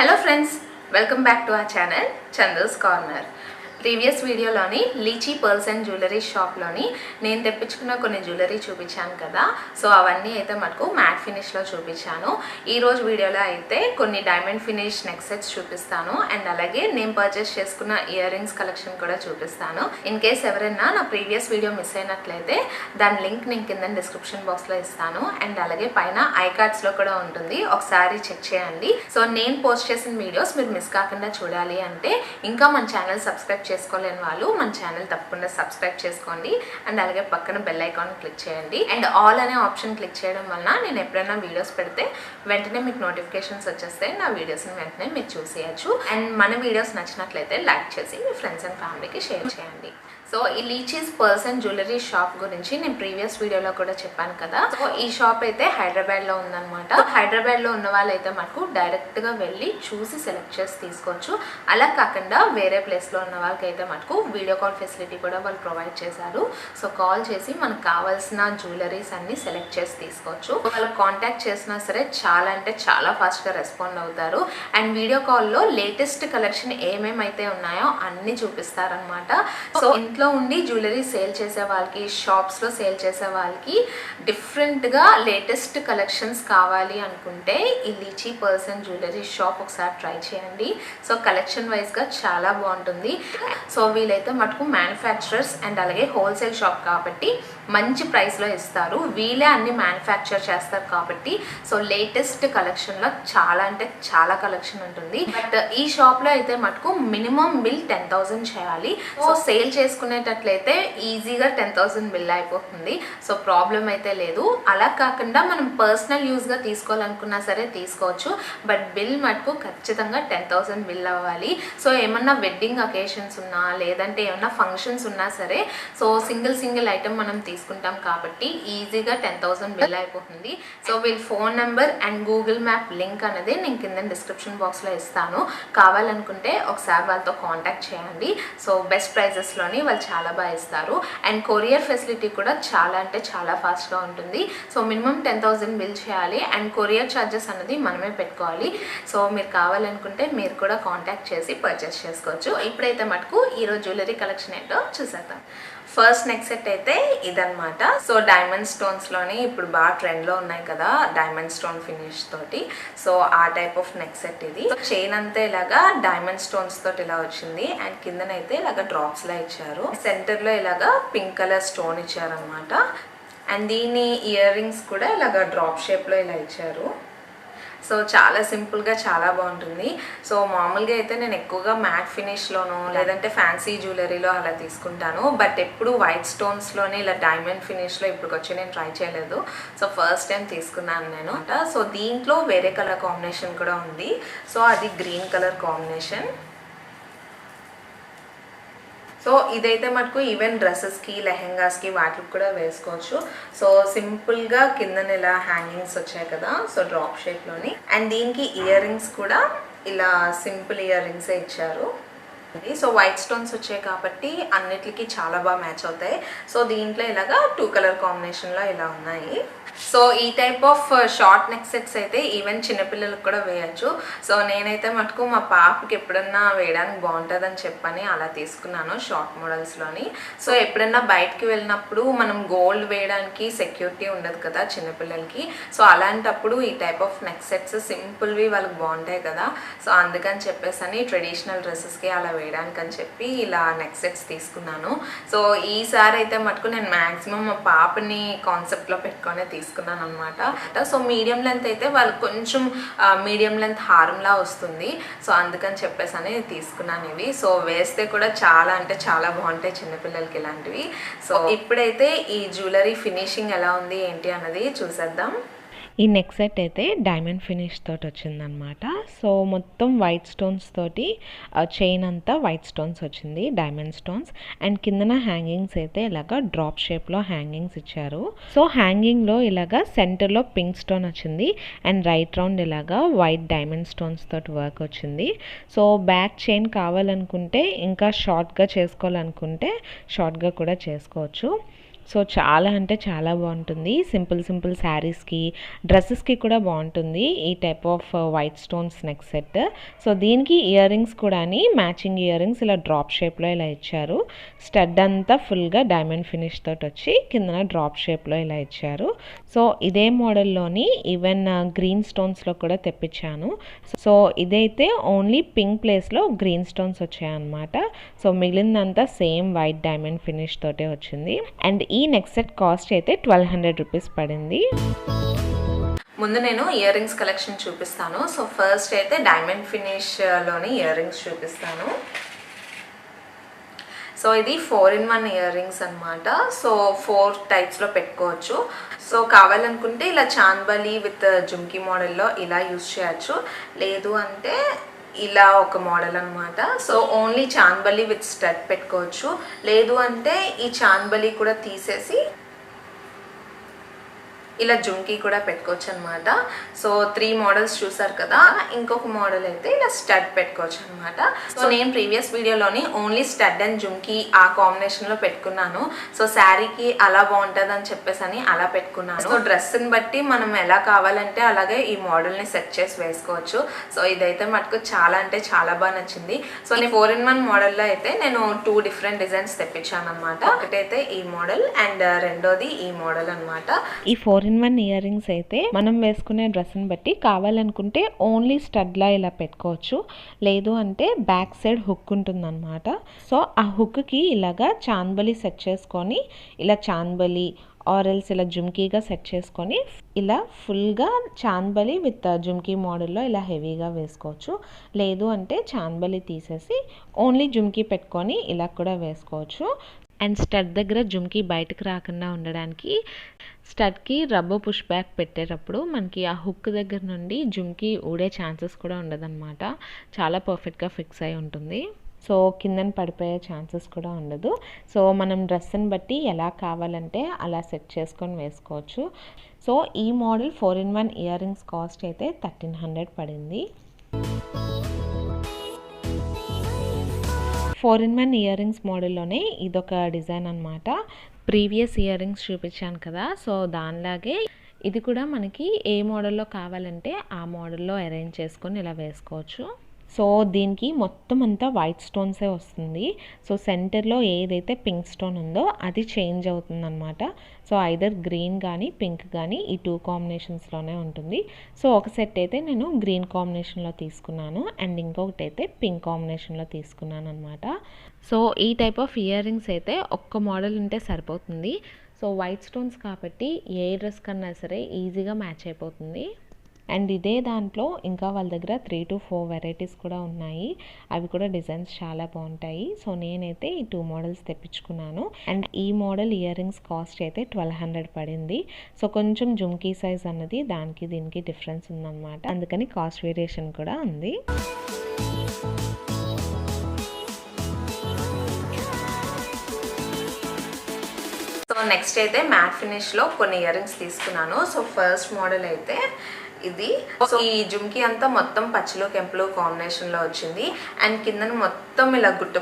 Hello friends, welcome back to our channel Chandu's Corner. Previous వీడియోలోని Leechi pearls and jewellery షాప్లోని నేను తెప్పించుకున్న కొన్ని జ్యువెలరీ చూపించాను కదా. సో అవన్నీ అయితే మనకు మ్యాట్ ఫినిష్లో చూపించాను. ఈరోజు వీడియోలో అయితే కొన్ని డైమండ్ ఫినిష్ నెక్ సెట్స్ చూపిస్తాను అండ్ అలాగే నేను పర్చేస్ చేసుకున్న ఇయర్ రింగ్స్ కలెక్షన్ కూడా చూపిస్తాను. ఇన్ కేస్ ఎవరైనా నా ప్రీవియస్ వీడియో మిస్ అయినట్లయితే దాని లింక్ నేను కింద డిస్క్రిప్షన్ బాక్స్లో ఇస్తాను అండ్ అలాగే పైన ఐ కార్డ్స్లో కూడా ఉంటుంది, ఒకసారి చెక్ చేయండి. సో నేను పోస్ట్ చేసిన వీడియోస్ మీరు మిస్ కాకుండా చూడాలి అంటే ఇంకా మన ఛానల్ సబ్స్క్రైబ్ చేసుకోలేని వాళ్ళు మన ఛానల్ తప్పకుండా సబ్స్క్రైబ్ చేసుకోండి అండ్ అలాగే పక్కన బెల్ ఐకాన్ క్లిక్ చేయండి అండ్ ఆల్ అనే ఆప్షన్ క్లిక్ చేయడం వలన నేను ఎప్పుడైనా వీడియోస్ పెడితే వెంటనే మీకు నోటిఫికేషన్స్ వచ్చేస్తాయి. నా వీడియోస్ని వెంటనే మీరు చూసేయచ్చు అండ్ మన వీడియోస్ నచ్చినట్లయితే లైక్ చేసి మీ ఫ్రెండ్స్ అండ్ ఫ్యామిలీకి షేర్ చేయండి. సో ఈ లీచీస్ పర్ల్స్ అండ్ జ్యువెలరీ షాప్ గురించి నేను ప్రీవియస్ వీడియోలో కూడా చెప్పాను కదా. సో ఈ షాప్ అయితే హైదరాబాద్లో ఉందన్నమాట. హైదరాబాద్లో ఉన్న వాళ్ళైతే మనకు డైరెక్ట్గా వెళ్ళి చూసి సెలెక్ట్ చేసి తీసుకోవచ్చు. అలా కాకుండా వేరే ప్లేస్లో ఉన్న వాళ్ళకైతే మనకు వీడియో కాల్ ఫెసిలిటీ కూడా వాళ్ళు ప్రొవైడ్ చేశారు. సో కాల్ చేసి మనకు కావాల్సిన జ్యువెలరీస్ అన్ని సెలెక్ట్ చేసి తీసుకోవచ్చు. వాళ్ళకి కాంటాక్ట్ చేసినా సరే చాలా అంటే చాలా ఫాస్ట్గా రెస్పాండ్ అవుతారు అండ్ వీడియో కాల్లో లేటెస్ట్ కలెక్షన్ ఏమేమైతే ఉన్నాయో అన్నీ చూపిస్తారనమాట. సో ఇంట్లో ఉండి జ్యువెలరీ సేల్ చేసే వాళ్ళకి, షాప్స్లో సేల్ చేసే వాళ్ళకి డిఫరెంట్గా లేటెస్ట్ కలెక్షన్స్ కావాలి అనుకుంటే ఈ lychee pearls and jewellery shop ఒకసారి ట్రై చేయండి. సో కలెక్షన్ వైజ్గా చాలా బాగుంటుంది. సో వీళ్ళైతే మటుకు మ్యానుఫ్యాక్చరర్స్ అండ్ అలాగే హోల్సేల్ షాప్ కాబట్టి మంచి ప్రైస్లో ఇస్తారు. వీళ్ళే అన్ని మ్యానుఫ్యాక్చర్ చేస్తారు కాబట్టి సో లేటెస్ట్ కలెక్షన్లో చాలా అంటే చాలా కలెక్షన్ ఉంటుంది. బట్ ఈ షాప్లో అయితే మటుకు మినిమం బిల్ 10,000 చేయాలి. సో సేల్ చేసుకునేటట్లయితే ఈజీగా 10,000 బిల్ అయిపోతుంది. సో ప్రాబ్లం అయితే లేదు. అలా కాకుండా మనం పర్సనల్ యూజ్గా తీసుకోవాలనుకున్నా సరే తీసుకోవచ్చు. బట్ బిల్ మటుకు ఖచ్చితంగా 10,000 బిల్ అవ్వాలి. సో ఏమన్నా వెడ్డింగ్ అకేషన్స్ ఉన్నా లేదంటే ఏమన్నా ఫంక్షన్స్ ఉన్నా సరే సో సింగిల్ ఐటమ్ మనం తీసుకుంటాం కాబట్టి ఈజీగా 10,000 బిల్ అయిపోతుంది. సో వీళ్ళ phone number and Google map link అనేది నేను కింద డిస్క్రిప్షన్ బాక్స్లో ఇస్తాను. కావాలనుకుంటే ఒకసారి వాళ్ళతో కాంటాక్ట్ చేయండి. సో బెస్ట్ ప్రైజెస్లోని వాళ్ళు చాలా బాగా ఇస్తారు అండ్ కొరియర్ ఫెసిలిటీ కూడా చాలా అంటే చాలా ఫాస్ట్గా ఉంటుంది. సో మినిమం 10,000 బిల్ చేయాలి అండ్ కొరియర్ ఛార్జెస్ అనేది మనమే పెట్టుకోవాలి. సో మీరు కావాలనుకుంటే మీరు కూడా కాంటాక్ట్ చేసి పర్చేస్ చేసుకోవచ్చు. ఇప్పుడైతే మటుకు ఈరోజు జ్యువెలరీ కలెక్షన్ ఏంటో చూసేద్దాం. ఫస్ట్ నెక్ సెట్ అయితే ఇదనమాట. సో డైమండ్ స్టోన్స్లోని ఇప్పుడు బాగా ట్రెండ్లో ఉన్నాయి కదా డైమండ్ స్టోన్ ఫినిష్ తోటి. సో ఆ టైప్ ఆఫ్ నెక్ సెట్ ఇది. చైన్ అంతా ఇలాగా డైమండ్ స్టోన్స్ తోటి ఇలా వచ్చింది అండ్ కిందనైతే ఇలాగా డ్రాప్స్లా ఇచ్చారు. సెంటర్లో ఇలాగా పింక్ కలర్ స్టోన్ ఇచ్చారనమాట అండ్ దీని ఇయర్ రింగ్స్ కూడా ఇలాగా డ్రాప్ షేప్లో ఇలా ఇచ్చారు. సో చాలా సింపుల్గా చాలా బాగుంటుంది. సో మామూలుగా అయితే నేను ఎక్కువగా మ్యాట్ ఫినిష్లోనో లేదంటే ఫ్యాన్సీ జ్యువెలరీలో అలా తీసుకుంటాను. బట్ ఎప్పుడు వైట్ స్టోన్స్లోనే ఇలా డైమండ్ ఫినిష్లో ఇప్పుడు వచ్చి నేను ట్రై చేయలేదు. సో ఫస్ట్ టైం తీసుకున్నాను నేను. సో దీంట్లో వేరే కలర్ కాంబినేషన్ కూడా ఉంది. సో అది గ్రీన్ కలర్ కాంబినేషన్. సో ఇదైతే మటుకు ఈవెన్ డ్రెస్సెస్కి లెహెంగాస్కి వాటికి కూడా వేసుకోవచ్చు. సో సింపుల్గా కిందన ఇలా హ్యాంగింగ్స్ వచ్చాయి కదా సో డ్రాప్ షేప్లోని అండ్ దీనికి ఇయర్ రింగ్స్ కూడా ఇలా సింపుల్ ఇయర్ రింగ్సే ఇచ్చారు. సో వైట్ స్టోన్స్ వచ్చాయి కాబట్టి అన్నిటికీ చాలా బాగా మ్యాచ్ అవుతాయి. సో దీంట్లో ఇలాగా 2 కలర్ కాంబినేషన్లో ఇలా ఉన్నాయి. సో ఈ type of short neck sets అయితే ఈవెన్ చిన్నపిల్లలకు కూడా వేయచ్చు. సో నేనైతే మటుకు మా పాపకి ఎప్పుడన్నా వేయడానికి బాగుంటుందని చెప్పని అలా తీసుకున్నాను షార్ట్ మోడల్స్లోని. సో ఎప్పుడన్నా బయటకి వెళ్ళినప్పుడు మనం గోల్డ్ వేయడానికి సెక్యూరిటీ ఉండదు కదా చిన్నపిల్లలకి. సో అలాంటప్పుడు ఈ టైప్ ఆఫ్ నెక్ సెట్స్ సింపుల్వి వాళ్ళకి బాగుంటాయి కదా. సో అందుకని చెప్పేసి ట్రెడిషనల్ డ్రెస్సెస్కి అలా వేయడానికి అని చెప్పి ఇలా నెక్ సెట్స్ తీసుకున్నాను. సో ఈసారి అయితే మటుకు నేను మ్యాక్సిమం మా పాపని కాన్సెప్ట్లో పెట్టుకొని తీసుకున్నాను అనమాట. సో మీడియం లెంత్ అయితే వాళ్ళకి కొంచెం మీడియం లెంత్ హారంలా వస్తుంది. సో అందుకని చెప్పేసి అని తీసుకున్నాను ఇవి. సో వేస్తే కూడా చాలా అంటే చాలా బాగుంటాయి చిన్నపిల్లలకి ఇలాంటివి. సో ఇప్పుడైతే ఈ జ్యువెలరీ ఫినిషింగ్ ఎలా ఉంది ఏంటి అన్నది చూసేద్దాం. ఈ నెక్ సెట్ అయితే డైమండ్ ఫినిష్ తోటి వచ్చిందనమాట. సో మొత్తం వైట్ స్టోన్స్ తోటి చైన్ అంతా వైట్ స్టోన్స్ వచ్చింది, డైమండ్ స్టోన్స్ అండ్ కిందన హ్యాంగింగ్స్ అయితే ఇలాగా డ్రాప్ షేప్లో హ్యాంగింగ్స్ ఇచ్చారు. సో హ్యాంగింగ్లో ఇలాగా సెంటర్లో పింక్ స్టోన్ వచ్చింది అండ్ రైట్ రౌండ్ ఇలాగా వైట్ డైమండ్ స్టోన్స్ తోటి వర్క్ వచ్చింది. సో బ్యాక్ చైన్ కావాలనుకుంటే ఇంకా షార్ట్గా చేసుకోవాలనుకుంటే షార్ట్గా కూడా చేసుకోవచ్చు. సో చాలా అంటే చాలా బాగుంటుంది. సింపుల్ శారీస్కి, డ్రెస్సెస్కి కూడా బాగుంటుంది ఈ type off white stones neck set. So దీనికి ఇయర్ రింగ్స్ కూడా మ్యాచింగ్ ఇయర్ రింగ్స్ ఇలా డ్రాప్ షేప్లో ఇలా ఇచ్చారు. స్టడ్ అంతా ఫుల్గా డైమండ్ ఫినిష్ తోటి వచ్చి కిందన డ్రాప్ షేప్లో ఇలా ఇచ్చారు. సో ఇదే మోడల్లోని ఈవెన్ గ్రీన్ స్టోన్స్లో కూడా తెప్పించాను. సో ఇదైతే ఓన్లీ పింక్ ప్లేస్లో గ్రీన్ స్టోన్స్ వచ్చాయన్నమాట. సో మిగిలిందంతా సేమ్ వైట్ డైమండ్ ఫినిష్ తోటే వచ్చింది. అండ్ ఈ నెక్ సెట్ కాస్ట్ అయితే 1200 రూపీస్ పడింది. ముందు నేను ఇయర్ రింగ్స్ కలెక్షన్ చూపిస్తాను. సో ఫస్ట్ అయితే డైమండ్ ఫినిష్లోని ఇయర్ రింగ్స్ చూపిస్తాను. సో ఇది 4-in-1 ఇయర్ రింగ్స్ అనమాట. సో 4 టైప్స్లో పెట్టుకోవచ్చు. సో కావాలనుకుంటే ఇలా చాంద్బలి విత్ జుమ్కీ మోడల్లో ఇలా యూజ్ చేయొచ్చు. లేదు అంటే ఇలా ఒక మోడల్ అనమాట. So only Chandbali with stud పెట్టుకోవచ్చు. లేదు అంటే ఈ చాంద్బలి కూడా తీసేసి ఇలా జుమ్కీ కూడా పెట్టుకోవచ్చు అనమాట. సో 3 మోడల్స్ చూసారు కదా. ఇంకొక మోడల్ అయితే ఇలా స్టడ్ పెట్టుకోవచ్చు అనమాట. సో నేను ప్రీవియస్ వీడియోలోని ఓన్లీ స్టడ్ అండ్ జుమ్కీ ఆ కాంబినేషన్లో పెట్టుకున్నాను. సో శారీకి అలా బాగుంటుంది అని చెప్పేసి అలా పెట్టుకున్నాను. సో డ్రెస్ని బట్టి మనం ఎలా కావాలంటే అలాగే ఈ మోడల్ని సెట్ చేసి వేసుకోవచ్చు. సో ఇదైతే మటుకు చాలా అంటే చాలా బాగా నచ్చింది. సో నేను 4-in-1 మోడల్లో అయితే నేను 2 డిఫరెంట్ డిజైన్స్ తెప్పించాను అనమాట. ఒకటైతే ఈ మోడల్ అండ్ రెండోది ఈ మోడల్ అనమాట. ఈ 4-in-1 ఇయర్ రింగ్స్ అయితే మనం వేసుకునే డ్రెస్ని బట్టి కావాలనుకుంటే ఓన్లీ స్టడ్లా ఇలా పెట్టుకోవచ్చు. లేదు అంటే బ్యాక్ సైడ్ హుక్ ఉంటుందన్నమాట. సో ఆ హుక్కి ఇలాగా చాంద్బలి సెట్ చేసుకొని ఇలా చాంద్బలి ఆరెల్స్ ఇలా జుమ్కీగా సెట్ చేసుకొని ఇలా ఫుల్గా చాంద్బలి విత్ జుమ్కీ మోడల్లో ఇలా హెవీగా వేసుకోవచ్చు. లేదు అంటే చాంద్బలి తీసేసి ఓన్లీ జుమ్కీ పెట్టుకొని ఇలా కూడా వేసుకోవచ్చు. అండ్ స్టడ్ దగ్గర జుమ్కీ బయటకు రాకుండా ఉండడానికి స్టడ్కి రబ్బర్ పుష్ బ్యాక్ పెట్టేటప్పుడు మనకి ఆ హుక్ దగ్గర నుండి జుమ్కీ ఊడే ఛాన్సెస్ కూడా ఉండదన్నమాట. చాలా పర్ఫెక్ట్గా ఫిక్స్ అయి ఉంటుంది. సో కిందన పడిపోయే ఛాన్సెస్ కూడా ఉండదు. సో మనం డ్రెస్ని బట్టి ఎలా కావాలంటే అలా సెట్ చేసుకొని వేసుకోవచ్చు. సో ఈ model 4-in-1 ear rings cost అయితే 1300 పడింది. 4-in-1 ఇయర్ రింగ్స్ మోడల్లోనే ఇదొక డిజైన్ అనమాట. ప్రీవియస్ ఇయర్ రింగ్స్ చూపించాను కదా. సో దానిలాగే ఇది కూడా మనకి ఏ మోడల్లో కావాలంటే ఆ మోడల్లో అరేంజ్ చేసుకొని ఇలా వేసుకోవచ్చు. సో దీనికి మొత్తం అంతా వైట్ స్టోన్సే వస్తుంది. సో సెంటర్లో ఏదైతే పింక్ స్టోన్ ఉందో అది చేంజ్ అవుతుంది అనమాట. సో ఐదర్ గ్రీన్ కానీ పింక్ కానీ ఈ 2 కాంబినేషన్స్లోనే ఉంటుంది. సో ఒక సెట్ అయితే నేను గ్రీన్ కాంబినేషన్లో తీసుకున్నాను అండ్ ఇంకొకటి అయితే పింక్ కాంబినేషన్లో తీసుకున్నాను అనమాట. సో ఈ టైప్ ఆఫ్ ఇయర్ రింగ్స్ అయితే ఒక్క మోడల్ ఉంటే సరిపోతుంది. సో వైట్ స్టోన్స్ కాబట్టి ఏ డ్రెస్ కన్నా సరే ఈజీగా మ్యాచ్ అయిపోతుంది. అండ్ ఇదే దాంట్లో ఇంకా వాళ్ళ దగ్గర 3 to 4 వెరైటీస్ కూడా ఉన్నాయి. అవి కూడా డిజైన్స్ చాలా బాగుంటాయి. సో నేనైతే ఈ 2 మోడల్స్ తెప్పించుకున్నాను. అండ్ ఈ మోడల్ ఇయర్ రింగ్స్ కాస్ట్ అయితే 1200 పడింది. సో కొంచెం జుమ్కీ సైజ్ అన్నది దానికి దీనికి డిఫరెన్స్ ఉందన్నమాట. అందుకని కాస్ట్ వేరియేషన్ కూడా ఉంది. సో నెక్స్ట్ అయితే మ్యాట్ ఫినిష్లో కొన్ని ఇయర్ రింగ్స్ తీసుకున్నాను. సో ఫస్ట్ మోడల్ అయితే ఇది. సో ఈ జుమ్కీ అంతా మొత్తం పచ్చలు కెంపులు కాంబినేషన్లో వచ్చింది. అండ్ కింద మొత్తం ఇలా గుట్ట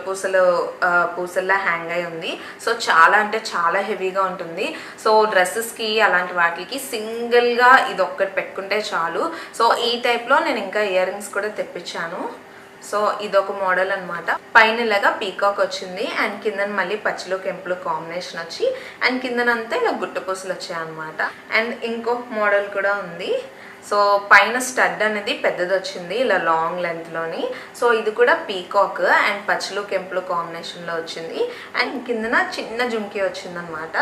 పూసల్లా హ్యాంగ్ అయి ఉంది. సో చాలా అంటే చాలా హెవీగా ఉంటుంది. సో డ్రెస్సెస్కి అలాంటి వాటికి సింగిల్గా ఇది ఒక్కటి పెట్టుకుంటే చాలు. సో ఈ టైప్లో నేను ఇంకా ఇయర్ రింగ్స్ కూడా తెప్పించాను. సో ఇదొక మోడల్ అనమాట. పైన ఇలాగా పీకాక్ వచ్చింది అండ్ కింద మళ్ళీ పచ్చలు కెంపులు కాంబినేషన్ వచ్చి అండ్ కిందనంతా ఇలా గుట్ట పూసలు వచ్చాయి అనమాట. అండ్ ఇంకొక మోడల్ కూడా ఉంది. సో పైన స్టడ్ అనేది పెద్దది వచ్చింది ఇలా లాంగ్ లెంత్లోని. సో ఇది కూడా పీకాక్ అండ్ పచ్చలు కెంపులు కాంబినేషన్లో వచ్చింది. అండ్ కిందన చిన్న జుమ్కీ వచ్చిందనమాట.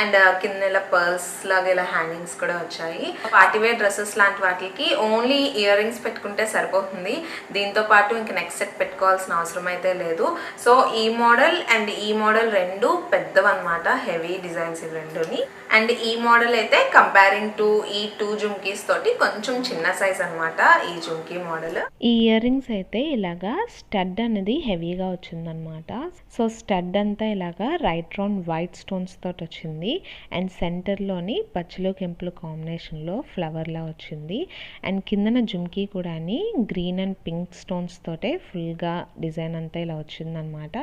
అండ్ కింద ఇలా పర్ల్స్ లాగా ఇలా హ్యాంగింగ్స్ కూడా వచ్చాయి. పార్టీవేర్ డ్రెస్సెస్ లాంటి వాటికి ఓన్లీ ఇయర్ రింగ్స్ పెట్టుకుంటే సరిపోతుంది. దీంతో పాటు ఇంక నెక్స్ట్ సెట్ పెట్టుకోవాల్సిన అవసరం అయితే లేదు. సో ఈ మోడల్ అండ్ ఈ మోడల్ రెండు పెద్దవన్నమాట, హెవీ డిజైన్స్ ఇవి రెండుని. అండ్ ఈ మోడల్ అయితే కంపేరింగ్ టు ఈ 2 జుమ్కీస్ తోటి కొంచెం చిన్న సైజ్ అనమాట ఈ జుమ్కీ మోడల్. ఈ ఇయర్ రింగ్స్ అయితే ఇలాగా స్టడ్ అనేది హెవీగా వచ్చిందనమాట. సో స్టడ్ అంతా ఇలాగా రైట్ రౌండ్ వైట్ స్టోన్స్ తోటి వచ్చింది అండ్ సెంటర్లోని పచ్చలు కెంపులు కాంబినేషన్లో ఫ్లవర్లా వచ్చింది. అండ్ కిందన జుమ్కీ కూడా గ్రీన్ అండ్ పింక్ స్టోన్స్ తోటే ఫుల్గా డిజైన్ అంతా ఇలా వచ్చిందనమాట.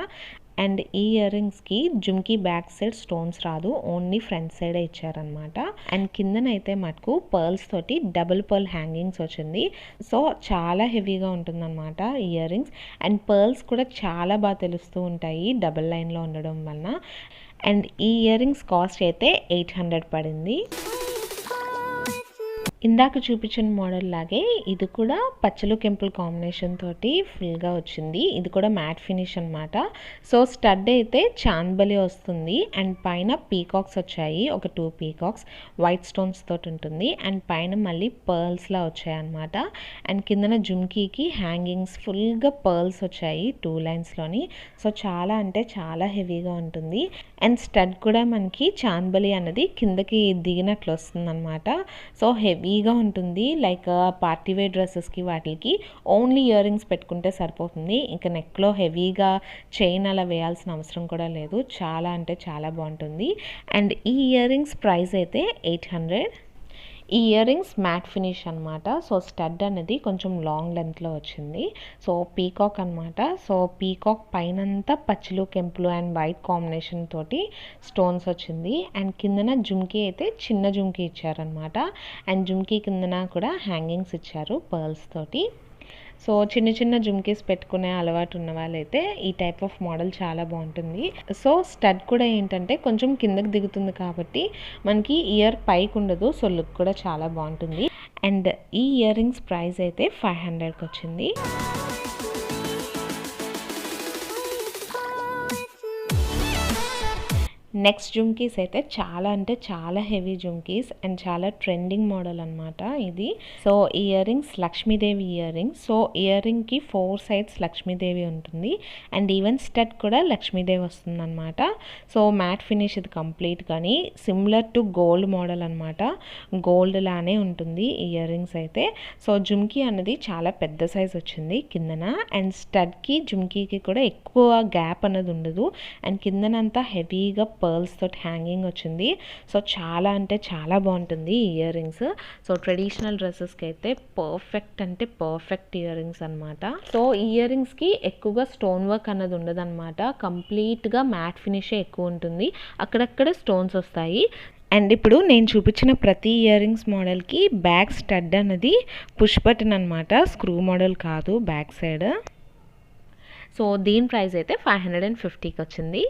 అండ్ ఈ ఇయర్ రింగ్స్కి జుమ్కీ బ్యాక్ సైడ్ స్టోన్స్ రాదు, ఓన్లీ ఫ్రంట్ సైడే ఇచ్చారనమాట. అండ్ కిందనైతే మటుకు పర్ల్స్ తోటి డబుల్ పర్ల్ హ్యాంగింగ్స్ వచ్చింది. సో చాలా హెవీగా ఉంటుందన్నమాట ఇయర్ రింగ్స్. అండ్ పర్ల్స్ కూడా చాలా బాగా తెలుస్తూ ఉంటాయి డబుల్ లైన్లో ఉండడం వలన. అండ్ ఈ ఇయర్ రింగ్స్ కాస్ట్ అయితే 800 పడింది. ఇందాక చూపించిన మోడల్ లాగే ఇది కూడా పచ్చలు కెంపుల్ కాంబినేషన్ తోటి ఫుల్గా వచ్చింది. ఇది కూడా మ్యాట్ ఫినిష్ అనమాట. సో స్టడ్ అయితే చాంద్బలి వస్తుంది అండ్ పైన పీకాక్స్ వచ్చాయి, ఒక 2 పీకాక్స్ వైట్ స్టోన్స్ తోటి ఉంటుంది. అండ్ పైన మళ్ళీ పర్ల్స్లా వచ్చాయి అనమాట. అండ్ కిందన జుమ్కీకి హ్యాంగింగ్స్ ఫుల్గా పర్ల్స్ వచ్చాయి 2 లైన్స్లోని. సో చాలా అంటే చాలా హెవీగా ఉంటుంది. అండ్ స్టడ్ కూడా మనకి చాంద్బలి అన్నది కిందకి దిగినట్లు వస్తుంది అనమాట. సో హెవీగా ఉంటుంది, లైక్ పార్టీ వేర్ డ్రెస్సెస్కి వాటికి ఓన్లీ ఇయర్ రింగ్స్ పెట్టుకుంటే సరిపోతుంది. ఇంకా నెక్లో హెవీగా చైన్ అలా వేయాల్సిన అవసరం కూడా లేదు. చాలా అంటే చాలా బాగుంటుంది. అండ్ ఈ ఇయర్ రింగ్స్ ప్రైస్ అయితే 800. ఈ ఇయర్ రింగ్స్ మ్యాట్ ఫినిష్ అనమాట. సో స్టడ్ అనేది కొంచెం లాంగ్ లెంత్లో వచ్చింది. సో పీకాక్ అనమాట. సో పీకాక్ పైనంతా పచ్చలు కెంపులు అండ్ వైట్ కాంబినేషన్ తోటి స్టోన్స్ వచ్చింది. అండ్ కిందన జుమ్కీ అయితే చిన్న జుమ్కీ ఇచ్చారనమాట. అండ్ జుమ్కీ కిందన కూడా హ్యాంగింగ్స్ ఇచ్చారు పర్ల్స్ తోటి. సో చిన్న చిన్న జుమ్కీస్ పెట్టుకునే అలవాటు ఉన్న వాళ్ళైతే ఈ టైప్ ఆఫ్ మోడల్ చాలా బాగుంటుంది. సో స్టడ్ కూడా ఏంటంటే కొంచెం కిందకి దిగుతుంది కాబట్టి మనకి ఇయర్ పైకి ఉండదు. సో లుక్ కూడా చాలా బాగుంటుంది. అండ్ ఈ ఇయర్ రింగ్స్ ప్రైస్ అయితే 500కి వచ్చింది. నెక్స్ట్ జుమ్కీస్ అయితే చాలా అంటే చాలా హెవీ జుమ్కీస్ అండ్ చాలా ట్రెండింగ్ మోడల్ అనమాట ఇది. So ear rings Lakshmidevi ear rings. So ear రింగ్కి 4 సైడ్స్ లక్ష్మీదేవి ఉంటుంది అండ్ ఈవెన్ స్టడ్ కూడా లక్ష్మీదేవి వస్తుంది అనమాట. సో మ్యాట్ ఫినిష్ ఇది కంప్లీట్ కానీ సిమిలర్ టు గోల్డ్ మోడల్ అనమాట. గోల్డ్ లానే ఉంటుంది ఇయర్ రింగ్స్ అయితే. సో జుమ్కీ అన్నది చాలా పెద్ద సైజ్ వచ్చింది కిందన. అండ్ స్టడ్కి జుమ్కీకి కూడా ఎక్కువ గ్యాప్ అన్నది ఉండదు. అండ్ కిందనంతా హెవీగా పర్ల్స్ తోటి హ్యాంగింగ్ వచ్చింది. సో చాలా అంటే చాలా బాగుంటుంది ఈ ఇయర్ రింగ్స్. సో ట్రెడిషనల్ డ్రెస్సెస్కి అయితే పర్ఫెక్ట్ అంటే పర్ఫెక్ట్ ఇయర్ రింగ్స్ అనమాట. సో ఇయర్ రింగ్స్కి ఎక్కువగా స్టోన్ వర్క్ అన్నది ఉండదు అనమాట. కంప్లీట్గా మ్యాట్ ఫినిషే ఎక్కువ ఉంటుంది, అక్కడక్కడ స్టోన్స్ వస్తాయి. అండ్ ఇప్పుడు నేను చూపించిన ప్రతి ఇయర్ రింగ్స్ మోడల్కి బ్యాక్ స్టడ్ అన్నది పుష్ బటన్ అనమాట, స్క్రూ మోడల్ కాదు బ్యాక్ సైడ్. సో దీని ప్రైస్ అయితే 550కి వచ్చింది.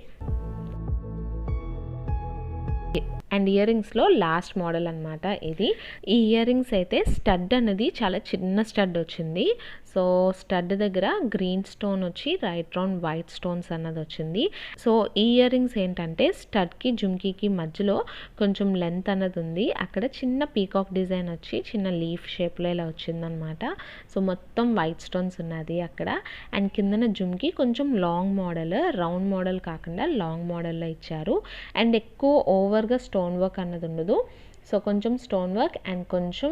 అండ్ ఇయర్ రింగ్స్లో లాస్ట్ మోడల్ అనమాట ఇది. ఈ ఇయర్ రింగ్స్ అయితే స్టడ్ అనేది చాలా చిన్న స్టడ్ వచ్చింది. సో స్టడ్ దగ్గర గ్రీన్ స్టోన్ వచ్చి రైట్ రౌండ్ వైట్ స్టోన్స్ అన్నది వచ్చింది. సో ఈ ఇయర్ రింగ్స్ ఏంటంటే స్టడ్కి జుమ్కీకి మధ్యలో కొంచెం లెంత్ అన్నది ఉంది. అక్కడ చిన్న పీకాక్ డిజైన్ వచ్చి చిన్న లీఫ్ షేప్లో ఇలా వచ్చిందనమాట. సో మొత్తం వైట్ స్టోన్స్ ఉన్నది అక్కడ. అండ్ కిందన జుమ్కీ కొంచెం లాంగ్ మోడల్, రౌండ్ మోడల్ కాకుండా లాంగ్ మోడల్లో ఇచ్చారు. అండ్ ఎక్కువ ఓవర్గా స్టోన్ వర్క్ అన్నది ఉండదు. సో కొంచెం స్టోన్ వర్క్ అండ్ కొంచెం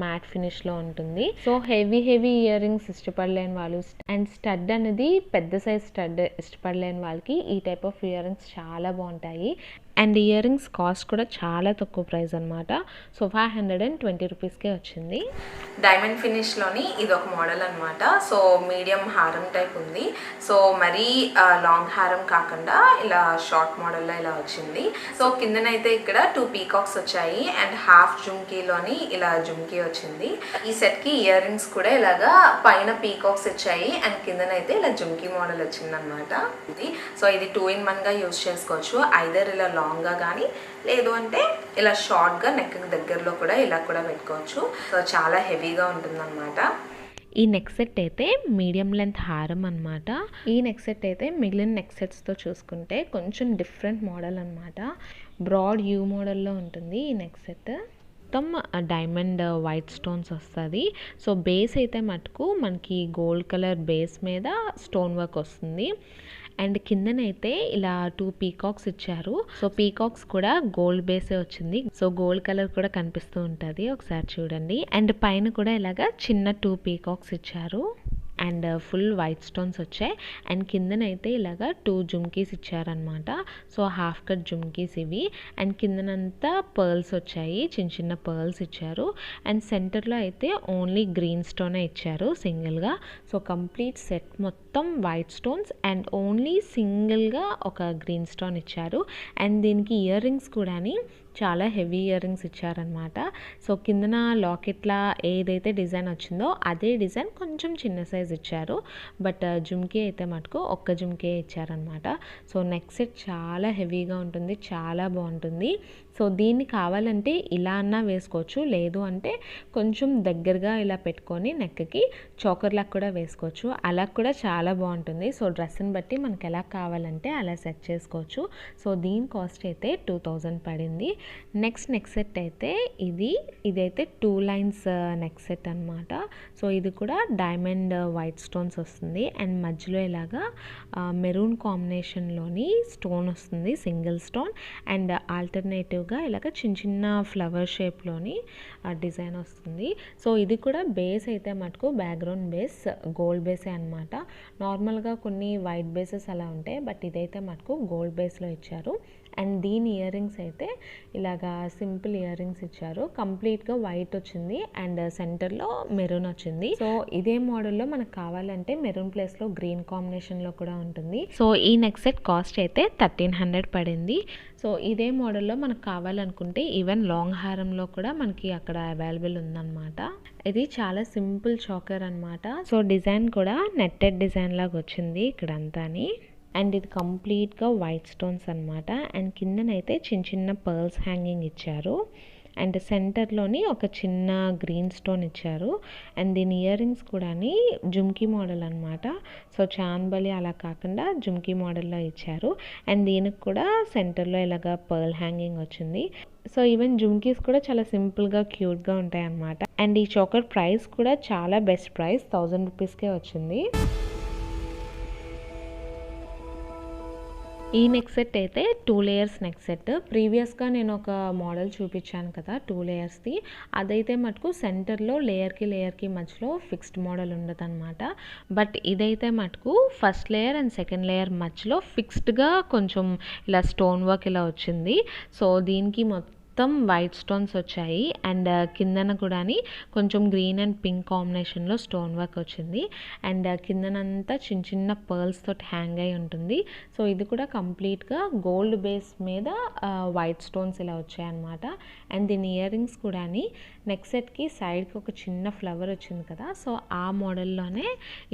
మ్యాట్ ఫినిష్లో ఉంటుంది. సో హెవీ ఇయర్ రింగ్స్ ఇష్టపడలేని వాళ్ళు అండ్ స్టడ్ అనేది పెద్ద సైజ్ స్టడ్ ఇష్టపడలేని వాళ్ళకి ఈ టైప్ ఆఫ్ ఇయర్ రింగ్స్ చాలా బాగుంటాయి. అండ్ ఇయర్ రింగ్స్ కాస్ట్ కూడా చాలా తక్కువ ప్రైస్ అనమాట. సో 520 రూపీస్కే వచ్చింది. డైమండ్ ఫినిష్లోని ఇది ఒక మోడల్ అనమాట. సో మీడియం హారం టైప్ ఉంది. సో మరీ లాంగ్ హారం కాకుండా ఇలా షార్ట్ మోడల్లో ఇలా వచ్చింది. సో కిందనైతే ఇక్కడ 2 పీకాక్స్ వచ్చాయి అండ్ హాఫ్ జుమ్కీలోని ఇలా జుమ్కీ వచ్చింది. ఈ సెట్కి ఇయర్ రింగ్స్ కూడా ఇలాగా పైన పీకాక్స్ వచ్చాయి అండ్ కిందనైతే ఇలా జుమ్కీ మోడల్ వచ్చింది అనమాట. సో ఇది 2-in-1గా యూజ్ చేసుకోవచ్చు. ఐదర్ ఇలా లాంగ్గా కానీ లేదు అంటే ఇలా షార్ట్గా నెక్ దగ్గరలో కూడా ఇలా కూడా పెట్టుకోవచ్చు. సో చాలా హెవీగా ఉంటుందన్నమాట. ఈ నెక్ సెట్ అయితే మీడియం లెంత్ హారం అనమాట. ఈ నెక్ సెట్ అయితే మిగిలిన నెక్ సెట్స్తో చూసుకుంటే కొంచెం డిఫరెంట్ మోడల్ అనమాట. బ్రాడ్ యూ మోడల్లో ఉంటుంది ఈ నెక్ సెట్. మొత్తం డైమండ్ వైట్ స్టోన్స్ వస్తుంది. సో బేస్ అయితే మటుకు మనకి గోల్డ్ కలర్ బేస్ మీద స్టోన్ వర్క్ వస్తుంది. అండ్ కిందనైతే ఇలా 2 పీకాక్స్ ఇచ్చారు. సో పీకాక్స్ కూడా గోల్డ్ బేసే వచ్చింది. సో గోల్డ్ కలర్ కూడా కనిపిస్తూ ఉంటుంది, ఒకసారి చూడండి. అండ్ పైన కూడా ఇలాగా చిన్న 2 పీకాక్స్ ఇచ్చారు అండ్ ఫుల్ వైట్ స్టోన్స్ వచ్చాయి. అండ్ కిందనైతే ఇలాగా 2 జుమ్కీస్ ఇచ్చారనమాట. సో హాఫ్ కట్ జుమ్కీస్ ఇవి. అండ్ కిందనంతా పర్ల్స్ వచ్చాయి, చిన్న చిన్న పర్ల్స్ ఇచ్చారు. అండ్ సెంటర్లో అయితే ఓన్లీ గ్రీన్ స్టోనే ఇచ్చారు సింగిల్గా. సో కంప్లీట్ సెట్ మొత్తం మొత్తం వైట్ స్టోన్స్ అండ్ ఓన్లీ సింగిల్గా ఒక గ్రీన్ స్టోన్ ఇచ్చారు. అండ్ దీనికి ఇయర్ రింగ్స్ కూడా చాలా హెవీ ఇయర్ రింగ్స్ ఇచ్చారనమాట. సో కిందన లాకెట్లా ఏదైతే డిజైన్ వచ్చిందో అదే డిజైన్ కొంచెం చిన్న సైజ్ ఇచ్చారు. బట్ జుమ్కీ అయితే మటుకు ఒక్క జుమ్కీ ఇచ్చారనమాట. సో నెక్ సెట్ చాలా హెవీగా ఉంటుంది, చాలా బాగుంటుంది. సో దీన్ని కావాలంటే ఇలా అన్నా వేసుకోవచ్చు, లేదు అంటే కొంచెం దగ్గరగా ఇలా పెట్టుకొని నెక్కి చోకర్లా కూడా వేసుకోవచ్చు. అలా కూడా చాలా బాగుంటుంది. సో డ్రెస్ని బట్టి మనకి ఎలా కావాలంటే అలా సెట్ చేసుకోవచ్చు. సో దీని కాస్ట్ అయితే 2000 పడింది. నెక్స్ట్ నెక్ సెట్ అయితే ఇదైతే 2 లైన్స్ నెక్ సెట్ అనమాట. సో ఇది కూడా డైమండ్ వైట్ స్టోన్స్ వస్తుంది అండ్ మధ్యలో ఇలాగా మెరూన్ కాంబినేషన్లోని స్టోన్ వస్తుంది, సింగిల్ స్టోన్. అండ్ ఆల్టర్నేటివ్గా ఇలాగ చిన్న చిన్న ఫ్లవర్ షేప్లోని డిజైన్ వస్తుంది. సో ఇది కూడా బేస్ అయితే మటుకు బ్యాక్గ్రౌండ్ బేస్ గోల్డ్ బేసే అనమాట. నార్మల్గా కొన్ని వైట్ బేసెస్ అలా ఉంటాయి, బట్ ఇదైతే మటుకు గోల్డ్ బేస్లో ఇచ్చారు. అండ్ దీని ఇయర్ రింగ్స్ అయితే ఇలాగా సింపుల్ ఇయర్ రింగ్స్ ఇచ్చారు. కంప్లీట్గా వైట్ వచ్చింది అండ్ సెంటర్లో మెరూన్ వచ్చింది. సో ఇదే మోడల్లో మనకు కావాలంటే మెరూన్ ప్లేస్లో గ్రీన్ కాంబినేషన్లో కూడా ఉంటుంది. సో ఈ నెక్ సెట్ కాస్ట్ అయితే 1300 పడింది. సో ఇదే మోడల్లో మనకు కావాలనుకుంటే ఈవెన్ లాంగ్ హారంలో కూడా మనకి అక్కడ అవైలబుల్ ఉందన్నమాట. ఇది చాలా సింపుల్ చోకర్ అనమాట. సో డిజైన్ కూడా నెట్టెడ్ డిజైన్ లాగా వచ్చింది ఇక్కడంతాని. అండ్ ఇది కంప్లీట్గా వైట్ స్టోన్స్ అనమాట. అండ్ కిందనైతే చిన్న చిన్న పర్ల్స్ హ్యాంగింగ్ ఇచ్చారు. అండ్ సెంటర్లోని ఒక చిన్న గ్రీన్ స్టోన్ ఇచ్చారు. అండ్ దీని ఇయర్ రింగ్స్ కూడా జుమ్కీ మోడల్ అనమాట. సో చాన్బలి అలా కాకుండా జుమ్కీ మోడల్లో ఇచ్చారు. అండ్ దీనికి కూడా సెంటర్లో ఇలాగ పర్ల్ హ్యాంగింగ్ వచ్చింది. సో ఈవెన్ జుమ్కీస్ కూడా చాలా సింపుల్గా క్యూట్గా ఉంటాయి అన్నమాట. అండ్ ఈ చోకర్ ప్రైస్ కూడా చాలా బెస్ట్ ప్రైస్, 1000 రూపీస్కే వచ్చింది. ఈ నెక్ సెట్ అయితే 2 లేయర్స్ నెక్ సెట్. ప్రీవియస్గా నేను ఒక మోడల్ చూపించాను కదా 2 లేయర్స్ది. అదైతే మటుకు సెంటర్లో లేయర్కి మధ్యలో ఫిక్స్డ్ మోడల్ ఉండదు అనమాట. బట్ ఇదైతే మటుకు first layer and second layer మధ్యలో ఫిక్స్డ్గా కొంచెం ఇలా స్టోన్ వర్క్ ఇలా వచ్చింది. సో దీనికి మొత్తం వైట్ స్టోన్స్ వచ్చాయి అండ్ కిందన కూడా కొంచెం గ్రీన్ అండ్ పింక్ కాంబినేషన్లో స్టోన్ వర్క్ వచ్చింది. అండ్ కిందనంతా చిన్న చిన్న పర్ల్స్ తోటి హ్యాంగ్ అయి ఉంటుంది. సో ఇది కూడా కంప్లీట్గా గోల్డ్ బేస్ మీద వైట్ స్టోన్స్ ఇలా వచ్చాయన్నమాట. అండ్ దీని ఇయర్ రింగ్స్ కూడా నెక్ సెట్కి సైడ్కి ఒక చిన్న ఫ్లవర్ వచ్చింది కదా, సో ఆ మోడల్లోనే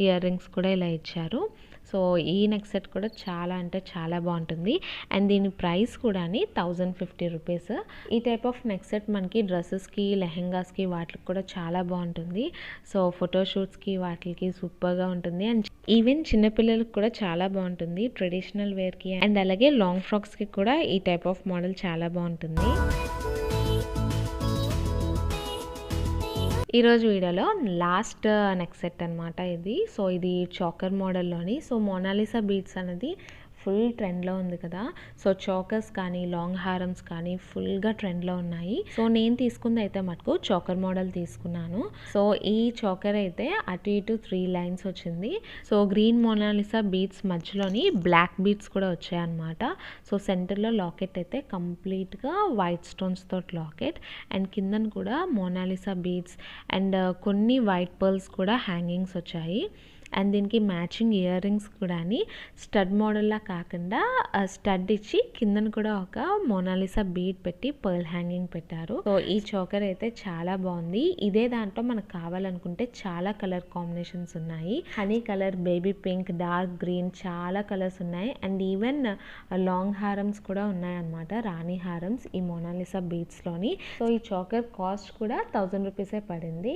ఇయర్ రింగ్స్ కూడా ఇలా ఇచ్చారు. సో ఈ నెక్ సెట్ కూడా చాలా అంటే చాలా బాగుంటుంది. అండ్ దీని ప్రైస్ కూడా 1050 రూపీస్. ఈ టైప్ ఆఫ్ నెక్ సెట్ మనకి డ్రెస్సెస్కి, లెహెంగాస్కి వాటికి కూడా చాలా బాగుంటుంది. సో ఫోటోషూట్స్కి వాటికి సూపర్గా ఉంటుంది. అండ్ ఈవెన్ చిన్నపిల్లలకి కూడా చాలా బాగుంటుంది, ట్రెడిషనల్ వేర్కి అండ్ అలాగే లాంగ్ ఫ్రాక్స్కి కూడా ఈ టైప్ ఆఫ్ మోడల్ చాలా బాగుంటుంది. ఈరోజు వీడియోలో లాస్ట్ నెక్ సెట్ అనమాట ఇది. సో ఇది చోకర్ మోడల్లోని. సో మోనాలిసా బీడ్స్ అనేది ఫుల్ ట్రెండ్లో ఉంది కదా. సో చోకర్స్ కానీ లాంగ్ హారమ్స్ కానీ ఫుల్గా ట్రెండ్లో ఉన్నాయి. సో నేను తీసుకుంది అయితే మటుకు చోకర్ మోడల్ తీసుకున్నాను. సో ఈ చోకర్ అయితే అటు ఇటు 3 లైన్స్ వచ్చింది. సో గ్రీన్ మోనాలిసా బీడ్స్ మధ్యలోని బ్లాక్ బీడ్స్ కూడా వచ్చాయన్నమాట. సో సెంటర్లో లాకెట్ అయితే కంప్లీట్గా వైట్ స్టోన్స్ తోటి లాకెట్ అండ్ కిందన కూడా మోనాలిసా బీడ్స్ అండ్ కొన్ని వైట్ పర్ల్స్ కూడా హ్యాంగింగ్స్ వచ్చాయి. అండ్ దీనికి మ్యాచింగ్ ఇయర్ రింగ్స్ కూడా స్టడ్ మోడల్లా కాకుండా స్టడ్ ఇచ్చి కిందన కూడా ఒక మోనాలిసా బీడ్ పెట్టి పర్ల్ హ్యాంగింగ్ పెట్టారు. సో ఈ చోకర్ అయితే చాలా బాగుంది. ఇదే దాంట్లో మనకు కావాలనుకుంటే చాలా కలర్ కాంబినేషన్స్ ఉన్నాయి. Honey colour, baby pink, dark green, చాలా కలర్స్ ఉన్నాయి. అండ్ ఈవెన్ లాంగ్ హారమ్స్ కూడా ఉన్నాయన్నమాట, రాణి హారమ్స్ ఈ మోనాలిసా బీడ్స్లోని. సో ఈ చోకర్ కాస్ట్ కూడా 1000 రూపీసే పడింది.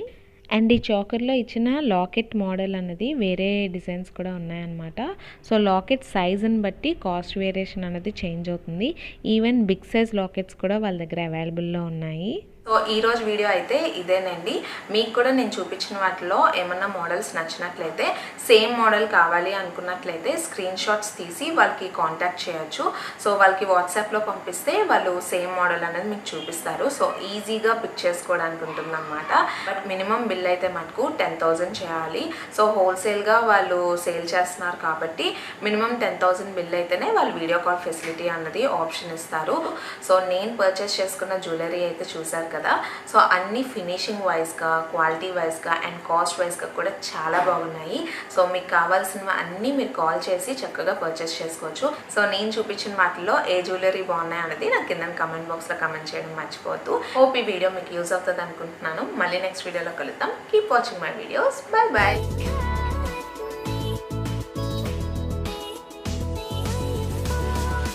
అండ్ ఈ చోకర్లో ఇచ్చిన లాకెట్ మోడల్ అనేది వేరే డిజైన్స్ కూడా ఉన్నాయన్నమాట. సో లాకెట్ సైజుని బట్టి కాస్ట్ వేరియేషన్ అనేది చేంజ్ అవుతుంది. ఈవెన్ బిగ్ సైజ్ లాకెట్స్ కూడా వాళ్ళ దగ్గర అవైలబుల్లో ఉన్నాయి. సో ఈరోజు వీడియో అయితే ఇదేనండి. మీకు కూడా నేను చూపించిన వాటిలో ఏమన్నా మోడల్స్ నచ్చినట్లయితే, సేమ్ మోడల్ కావాలి అనుకున్నట్లయితే స్క్రీన్ షాట్స్ తీసి వాళ్ళకి కాంటాక్ట్ చేయొచ్చు. సో వాళ్ళకి వాట్సాప్లో పంపిస్తే వాళ్ళు సేమ్ మోడల్ అనేది మీకు చూపిస్తారు. సో ఈజీగా పిక్ చేసుకోవడానికి ఉంటుందన్నమాట. బట్ మినిమం బిల్ అయితే మనకు 10,000 చేయాలి. సో హోల్సేల్గా వాళ్ళు సేల్ చేస్తున్నారు కాబట్టి మినిమం 10,000 బిల్ అయితేనే వాళ్ళు వీడియో కాల్ ఫెసిలిటీ అన్నది ఆప్షన్ ఇస్తారు. సో నేను పర్చేస్ చేసుకున్న జ్యువెలరీ అయితే చూసారు కదా. సో అన్ని ఫినిషింగ్ వైజ్గా, క్వాలిటీ వైజ్గా అండ్ కాస్ట్ వైజ్గా కూడా చాలా బాగున్నాయి. సో మీకు కావాల్సినవి అన్నీ మీరు కాల్ చేసి చక్కగా పర్చేస్ చేసుకోవచ్చు. సో నేను చూపించిన వాటిలో ఏ జ్యువెలరీ బాగున్నాయి అనేది నాకు కింద కమెంట్ బాక్స్లో కమెంట్ చేయడం మర్చిపోవద్దు. హోప్ ఈ వీడియో మీకు యూజ్ అవుతుంది అనుకుంటున్నాను. మళ్ళీ నెక్స్ట్ వీడియోలో కలుద్దాం. Keep watching my videos. Bye bye.